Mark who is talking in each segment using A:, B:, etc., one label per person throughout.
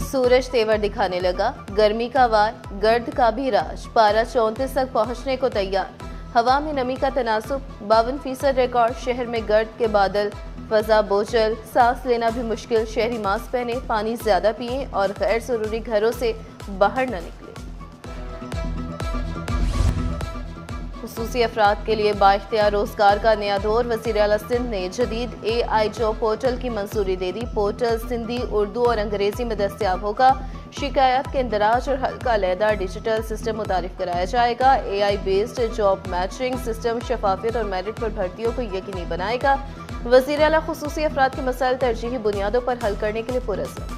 A: सूरज तेवर दिखाने लगा, गर्मी का वार, गर्द का भी राज, पारा 34 तक पहुंचने को तैयार। हवा में नमी का तनासुब, 52% रिकॉर्ड। शहर में गर्द के बादल, फजा बोझल, सांस लेना भी मुश्किल। शहरी मास्क पहने, पानी ज्यादा पिए और गैर जरूरी घरों से बाहर न निकले। खुसूसी अफराद के लिए बाइख्तियार रोजगार का नया दौर। वज़ीर आला सिंध ने जदीद AI जॉब पोर्टल की मंजूरी दे दी। पोर्टल सिंधी, उर्दू और अंग्रेजी में दस्तियाब होगा। शिकायत के इंदराज और हल का अलहदा डिजिटल सिस्टम मुतारिफ कराया जाएगा। AI based job matching system शफाफियत और मेरिट पर भर्तियों को यकीनी बनाएगा। वज़ीर आला खुसूसी अफराद के मसाइल तरजीही बुनियादों पर हल करने के लिए पुरअज़्म।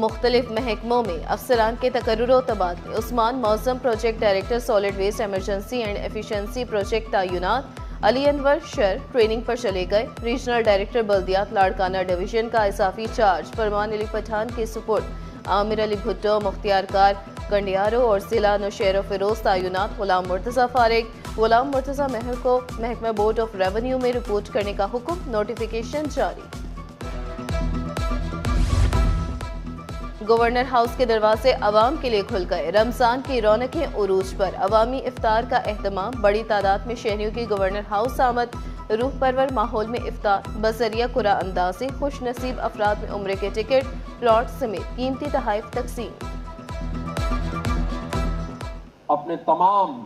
A: मुख्तलिफ महकमों में अफसरान के तकर्रुर व तबादले। Usman Moazzam project director solid waste emergency and efficiency project तैनात। अली अनवर शर ट्रेनिंग पर चले गए। रीजनल डायरेक्टर बल्दियात लाड़काना डिवीजन का इजाफी चार्ज फरमान अली पठान के सुपुर्द। आमिर अली भुट्टो मुख्तियार कार कंडियारो और जिला नौशेर फिरोज तैनात। गुलाम मुर्तज़ा फारिग। गुलाम मुर्तज़ा महर को महकमा बोर्ड ऑफ रेवेन्यू में रिपोर्ट करने का हुक्म। नोटिफिकेशन जारी। गवर्नर हाउस के दरवाजे अवाम के लिए खुल गए। रमजान की रौनकें उरूज पर। अवामी इफ्तार का एहतमाम। बड़ी तादाद में शहरियों की गवर्नर हाउस आमद। रूह परवर माहौल में इफ्तार। बसरिया कुरा अंदाज़े खुश नसीब अफराद में उम्रे के टिकट, प्लॉट समेत कीमती तोहफे तकसीम।
B: अपने तमाम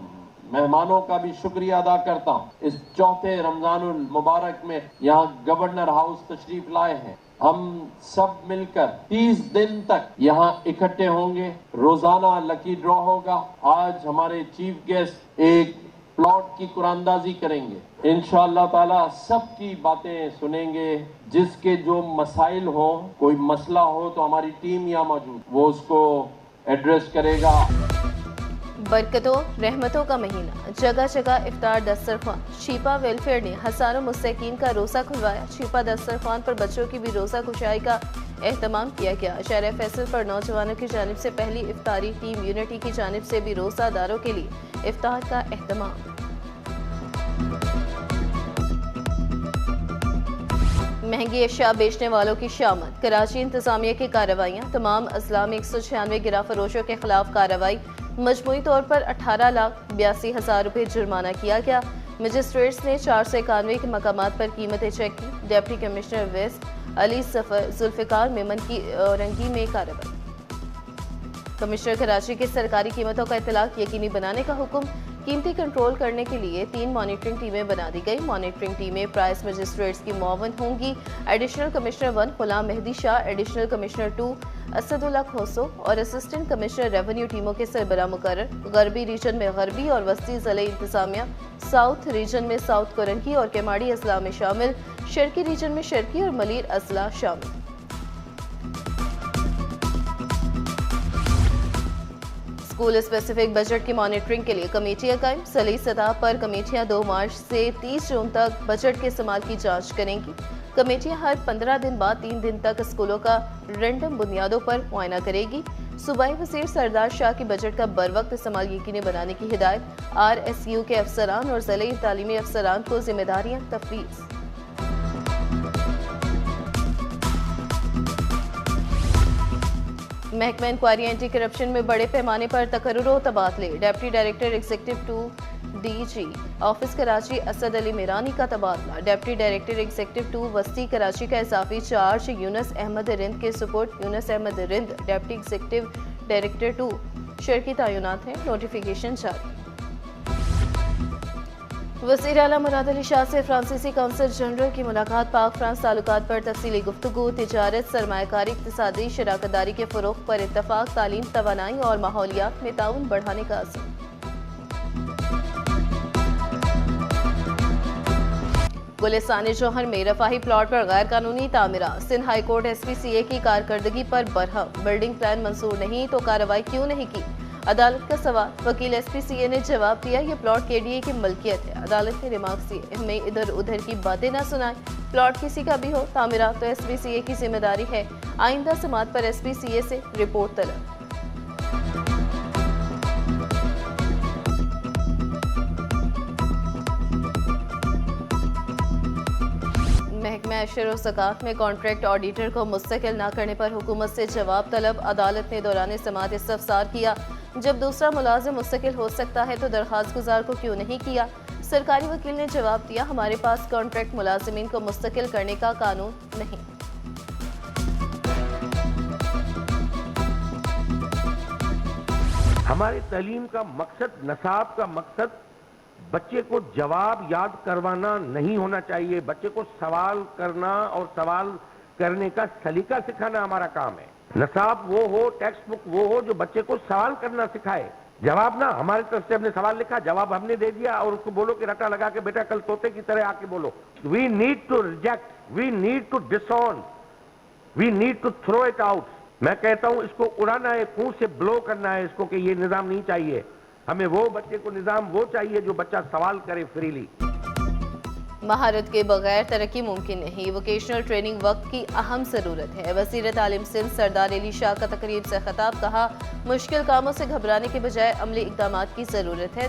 B: मेहमानों का भी शुक्रिया अदा करता हूँ। इस चौथे रमजानुल मुबारक में यहाँ गवर्नर हाउस तशरीफ लाए हैं। हम सब मिलकर 30 दिन तक यहाँ इकट्ठे होंगे। रोजाना लकी ड्रॉ होगा। आज हमारे चीफ गेस्ट एक प्लॉट की कुरानंदाजी करेंगे। इंशाअल्लाह ताला सबकी बातें सुनेंगे। जिसके जो मसाइल हो, कोई मसला हो तो हमारी टीम यहाँ मौजूद, वो उसको एड्रेस करेगा।
A: बरकतों रहमतों का महीना, जगह जगह इफ्तार दस्तरखान। शिपा वेलफेयर ने हजारों मुस्तकीन का रोज़ा खुलवाया। शिपा दस्तरखान पर बच्चों की भी रोज़ा कुशाई का एहतमाम किया गया। शहर फैसल पर नौजवानों की जानिब से पहली इफ्तारी। टीम यूनिटी की जानिब से भी रोज़ादारों के लिए इफ्तार का एहतमाम। महंगी अशिया बेचने वालों की शामत। कराची इंतजामिया की कार्रवाइयाँ। तमाम अजला में 196 गिरा फरोशों के खिलाफ कार्रवाई। मजमूई तौर पर 18,82,000 रुपये जुर्माना किया गया। मजिस्ट्रेट्स ने 491 के मकामात पर कीमतें चेक की। डिप्टी कमिश्नर वेस्ट अली सफर जुल्फिकार मेमन की रंगी में कार्रवाई। कमिश्नर कराची की सरकारी कीमतों का इतलाक यकीनी बनाने का हुक्म। कीमती कंट्रोल करने के लिए 3 मॉनिटरिंग टीमें बना दी गई। मॉनिटरिंग टीमें प्राइस मजिस्ट्रेट्स की मुआवन होंगी। एडिशनल कमिश्नर 1 गुलाम मेहदी शाह, एडिशनल कमिश्नर 2 असदुल्ला खोसो और असिस्टेंट कमिश्नर रेवेन्यू टीमों के सरबराह मुकर्रर। गरबी रीजन में गरबी और वस्ती ज़िले इंतजामिया, साउथ रीजन में साउथ कोरंकी और केमाड़ी अजला में शामिल, शर्की रीजन में शर्की और मलीर अजला शामिल। स्कूल स्पेसिफिक बजट की मॉनिटरिंग के लिए कमेटियां कायम। सली सतह पर कमेटियां 2 मार्च से 30 जून तक बजट के इस्तेमाल की जांच करेंगी। कमेटियां हर 15 दिन बाद 3 दिन तक स्कूलों का रैंडम बुनियादों पर मुआयना करेगी। सूबाई वज़ीर सरदार शाह की बजट का बर वक्त इस्तेमाल यकीनी बनाने की हिदायत। RSU के अफसरान और ज़िले तालीमी अफसरान को जिम्मेदारियां तफवीज़। महकमा इंक्वायरी एंटी करप्शन में बड़े पैमाने पर तकर्रुर व तबादले। Deputy director executive 2 DG office Karachi Asad Ali Mirani का तबादला। डिप्टी डायरेक्टर एग्जीक्यूटिव 2 वस्ती कराची का इजाफी चार्ज यूनुस अहमद रिंद के सुपुर्द। Younus Ahmed Rind deputy executive director 2 शर्की तैनात हैं। नोटिफिकेशन जारी। वज़ीर आला मुराद अली शाह से फ्रांसीसी काउंसिल जनरल की मुलाकात। पाक फ्रांस ताल्लुकात पर तफसीली गुफ्तगू। तिजारत, सरमायाकारी, इक़्तिसादी शराकतदारी के फ़रोग़ पर इत्तफ़ाक़। तालीम, तवानाई और माहौलियात में ताउन बढ़ाने का अज़्म। गुलिस्तान जौहर में रफाही प्लॉट पर गैर कानूनी तामीरात। सिंध हाई कोर्ट SPCA की कारकर्दगी पर बरहम। बिल्डिंग प्लान मंजूर नहीं तो कार्रवाई क्यों नहीं की? अदालत का सवाल। वकील SPCA ने जवाब दिया, ये प्लॉट KDA की मलकियत है। अदालत ने रिमार्क्स दिए, हमें इधर उधर की बातें ना सुनाएं। प्लॉट किसी का भी हो, तामीरात तो SPCA की जिम्मेदारी है। आइंदा समात पर SPCA से रिपोर्ट तलब। मैशर और ज़कात में कॉन्ट्रैक्ट ऑडिटर को मुस्तकिल न करने पर हुकूमत से जवाब तलब। अदालत ने दौरान समाअत इस्तफसार किया, जब दूसरा मुलाजिम मुस्तकिल हो सकता है तो दरख्वास्त गुजार को क्यों नहीं किया। सरकारी वकील ने जवाब दिया, हमारे पास कॉन्ट्रैक्ट मुलाजिमीन को मुस्तकिल करने का कानून नहीं।
C: हमारी तालीम का मकसद, नसाब का मकसद बच्चे को जवाब याद करवाना नहीं होना चाहिए। बच्चे को सवाल करना और सवाल करने का सलीका सिखाना हमारा काम है। नसाब वो हो, टेक्स्ट बुक वो हो जो बच्चे को सवाल करना सिखाए। जवाब ना, हमारी तरफ से हमने सवाल लिखा, जवाब हमने दे दिया और उसको बोलो कि रटा लगा के बेटा कल तोते की तरह आके बोलो। We need to reject, we need to disown, we need to throw it out. मैं कहता हूं इसको उड़ाना है, मुंह से ब्लो करना है इसको कि ये निजाम नहीं चाहिए। हमें वो बच्चे को निजाम वो चाहिए जो बच्चा सवाल करे फ्रीली।
A: महारत के बगैर तरक्की मुमकिन नहीं, वोकेशनल ट्रेनिंग वक्त की अहम ज़रूरत है। वज़ीर तालीम सिंध सरदार अली शाह का तकरीब से खिताब, कहा मुश्किल कामों से घबराने के बजाय अमली इक़दामात की ज़रूरत है।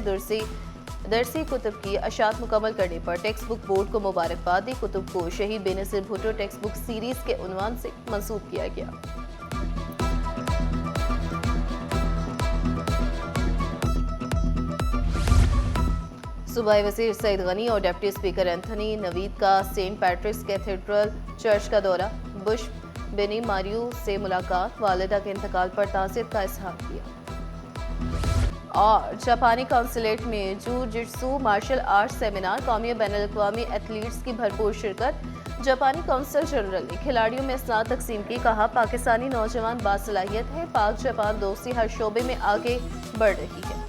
A: दरसी कुतुब की अशात मुकम्मल करने पर टेक्स्ट बुक बोर्ड को मुबारकबाद दी। कुतुब को शहीद Benazir Bhutto text book series के उन्वान से मंसूब किया गया। सूबाई वज़ीर सईद गनी और डिप्टी स्पीकर एंथनी नवीद का सेंट पैट्रिक्स कैथेड्रल चर्च का दौरा। बुश बेनी मारियो से मुलाकात, वालिदा के इंतकाल पर ताज़ियत का इजहार किया। और जापानी कौंसलेट में जूजित्सु मार्शल आर्ट सेमिनार, कौमी और बैनुल-अक़वामी एथलीट्स की भरपूर शिरकत। जापानी कौंसल जनरल ने खिलाड़ियों में इस्नात तकसीम की, कहा पाकिस्तानी नौजवान बासलाहियत है। पाक जापान दोस्ती हर शोबे में आगे बढ़ रही है।